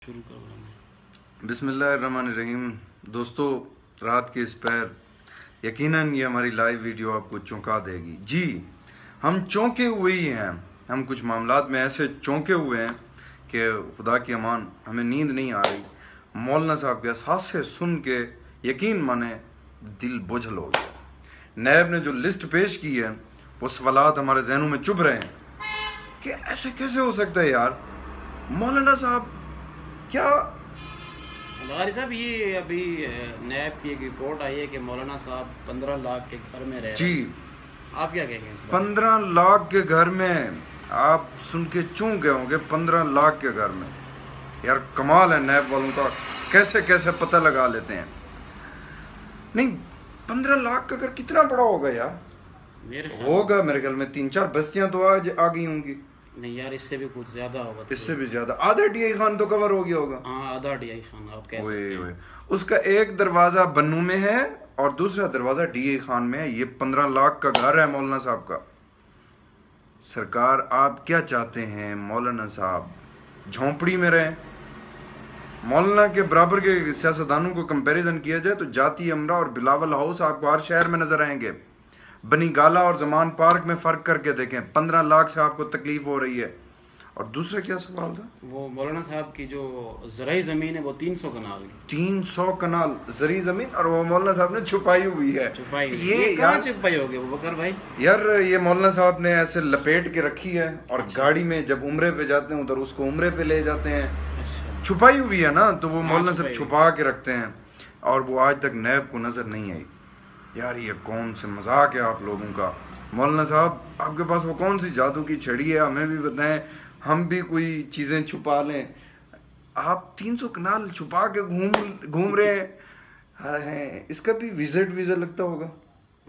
शुरू करो। बिस्मिल्लाहिर्रहमानिर्रहीम। दोस्तों, रात के इस पैर यकीनन ये हमारी लाइव वीडियो आपको चौंका देगी। जी, हम चौंके हुए ही हैं। हम कुछ मामलात में ऐसे चौंके हुए हैं कि खुदा की अमान, हमें नींद नहीं आ रही। मौलाना साहब के हादसे सुन के यकीन माने दिल बोझल हो गया। नैब ने जो लिस्ट पेश की है वो सवालात हमारे जहनों में चुभ रहे हैं कि ऐसे कैसे हो सकता है यार। मौलाना साहब क्या वारी साहब, ये अभी नैब की एक रिपोर्ट आई है कि मौलाना साहब 15 लाख के घर में रह रहे हैं। जी, आप क्या कहेंगे इस बारे में? 15 लाख के घर में आप सुन के चूक गए होंगे। 15 लाख के घर में यार, कमाल है नैब वालों का, कैसे कैसे पता लगा लेते हैं। नहीं, 15 लाख का घर कितना बड़ा होगा यार? होगा मेरे ख्याल में 3-4 बस्तियां तो आज आ गई होंगी। नहीं यार, इससे भी कुछ ज्यादा होगा। इससे भी ज्यादा। आधा DI खान तो कवर हो गया होगा। हाँ, आधा DI खान आप कह सकते हैं। उसका एक दरवाजा बन्नू में है और दूसरा दरवाजा DI खान में है। ये 15 लाख का घर है मौलाना साहब का। सरकार, आप क्या चाहते हैं? मौलाना साहब झोंपड़ी में रहे। मौलाना के बराबर के सियासतदानों को कंपैरिजन किया जाए तो जाती अमरा और बिलावल हाउस आपको हर शहर में नजर आएंगे। बनी गाला और जमान पार्क में फर्क करके देखें। 15 लाख से आपको तकलीफ हो रही है। और दूसरा क्या सवाल था? वो मौलाना साहब की जो ज़राई जमीन है वो 300 कनाल की। 300 कनाल ज़री जमीन, और वो मौलाना साहब ने छुपाई हुई है। ये कहाँ छुपाई होगी वो बकर भाई? यार, ये मौलाना साहब ने ऐसे लपेट के रखी है और गाड़ी में जब उम्रे पे जाते हैं उधर उसको उम्रे पे ले जाते हैं। अच्छा। छुपाई हुई है ना, तो वो मौलाना साहब छुपा के रखते हैं और वो आज तक नैब को नजर नहीं आई। यार, ये कौन से मजाक है आप लोगों का। मौलाना साहब, आपके पास वो कौन सी जादू की छड़ी है? हमें भी बताएं, हम भी कोई चीजें छुपा लें। आप 300 कनाल छुपा के घूम रहे हैं। इसका भी वीजा लगता होगा।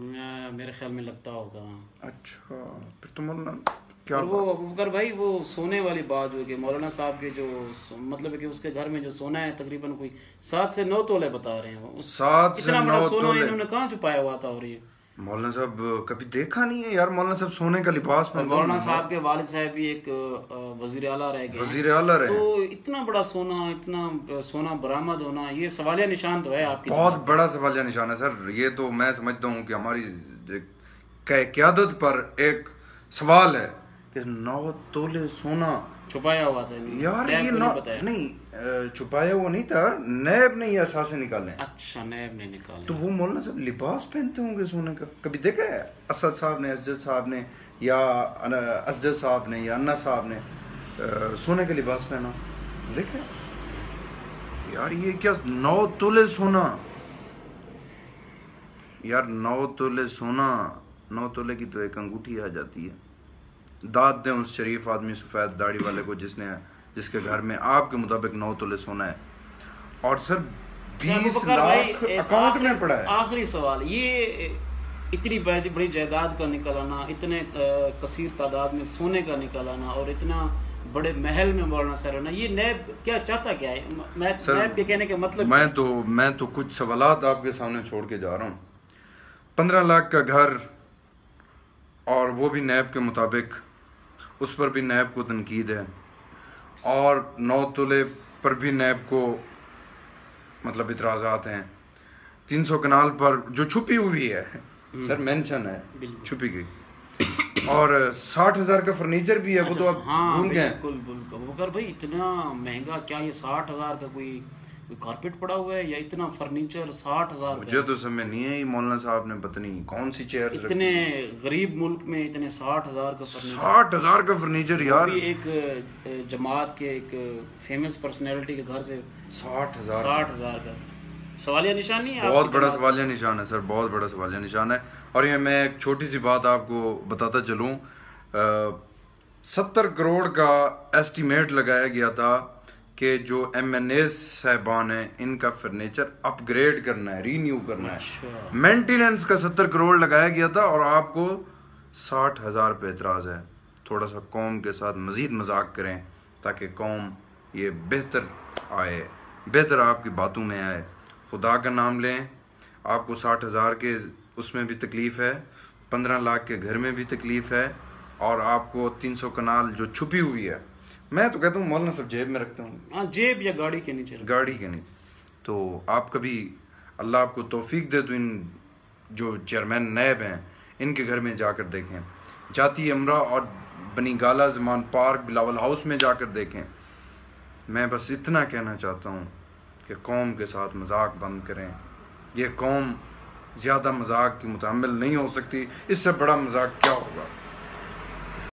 मेरे ख्याल में लगता होगा। अच्छा, फिर तो मौलाना क्या और वो बकर भाई, वो सोने वाली बात हुई कि मौलाना साहब के जो मतलब है कि उसके घर में जो सोना है तकरीबन कोई 7 से 9 तोले बता रहे हैं। 7 से 9 तोले इन्होंने कहाँ छुपाया हुआ था? और ये मौलाना साहब कभी देखा नहीं है यार। मौलाना साहब सोने का लिबास में। मौलाना साहब के वालिद साहब भी एक वजीर आला रह गए। वजीर आला रहे। तो इतना बड़ा सोना, इतना सोना बरामद होना, ये सवालिया निशान तो है आपकी। बहुत बड़ा सवालिया निशान है सर। ये तो मैं समझता हूँ कि हमारी क़यादत पर एक सवाल है कि 9 तोले सोना छुपाया हुआ था यार। ये नहीं छुपाया हुआ नहीं था, नैब ने ये असासे निकाले। अच्छा, नैब ने निकाले। तो वो मौलाना साहब लिबास पहनते होंगे सोने का? कभी देखा है असद साहब ने, असजद साहब ने, या असजद साहब ने, या अन्ना साहब ने सोने का लिबास पहना? देखा यार? ये क्या 9 तोले सोना यार? 9 तोले सोना, 9 तोले की तो एक अंगूठी आ जाती है। दाद दें उस शरीफ आदमी सफेद दाढ़ी वाले को जिसके घर में आपके मुताबिक 9 तोले सोना है। और सर 20 लाख अकाउंट में पड़ा है। आखिरी सवाल, ये इतनी बड़ी जायदाद का निकल आना, इतने कसीर तादाद में सोने का निकल आना और इतना बड़े महल में मौलाना सर रहना, ये नैब क्या चाहता क्या है? नैब के कहने का मतलब मैं तो कुछ सवालात आपके सामने छोड़ के जा रहा हूँ। 15 लाख का घर, और वो भी नैब के मुताबिक, उस पर भी नैब को तनकीद है। और 9 तोले पर भी नैब को मतलब इतराज़ात हैं। 300 कनाल पर जो छुपी हुई है सर, मेंशन है छुपी गई। और 60,000 का फर्नीचर भी है। वो तो आप भूल गए। बिल्कुल भाई, इतना महंगा क्या ये 60,000 का कोई कारपेट पड़ा हुआ है या इतना फर्नीचर 60,000? मुझे तो समझ नहीं है। मौलाना साहब ने पता नहीं कौन सी चेयर, इतने गरीब मुल्क में इतने 60,000 का फर्नीचर। 60,000 का फर्नीचर यार। एक जमात के एक फेमस पर्सनैलिटी के घर से 60,000 का सवालिया निशान नहीं है? बहुत बड़ा सवालिया निशान है सर, बहुत बड़ा सवालिया निशान है। और ये मैं एक छोटी सी बात आपको बताता चलूं, 70 करोड़ का एस्टिमेट लगाया गया था कि जो MNA साहबान हैं इनका फर्नीचर अपग्रेड करना है, रीन्यू करना है। मेंटेनेंस का 70 करोड़ लगाया गया था और आपको 60,000 पे एतराज़ है। थोड़ा सा कौम के साथ मज़ीद मजाक करें ताकि कौम ये बेहतर आए, बेहतर आपकी बातों में आए। खुदा का नाम लें। आपको 60,000 के उसमें भी तकलीफ़ है, 15 लाख के घर में भी तकलीफ़ है, और आपको 300 कनाल जो छुपी हुई है میں تو کہتا ہوں مولانا صاحب جیب میں رکھتے ہوں. ہاں جیب یا گاڑی کے نیچے. گاڑی کے نہیں. تو آپ کبھی اللہ آپ کو توفیق دے تو ان جو چیئرمین نیب ہیں ان کے گھر میں جا کر دیکھیں. جاتی امرا اور بنی گالا زمان پارک بلاول ہاؤس میں جا کر دیکھیں. میں بس اتنا کہنا چاہتا ہوں کہ قوم کے ساتھ مذاق بند کریں. یہ قوم زیادہ مذاق کی متحمل نہیں ہو سکتی. اس سے بڑا مذاق کیا ہوگا؟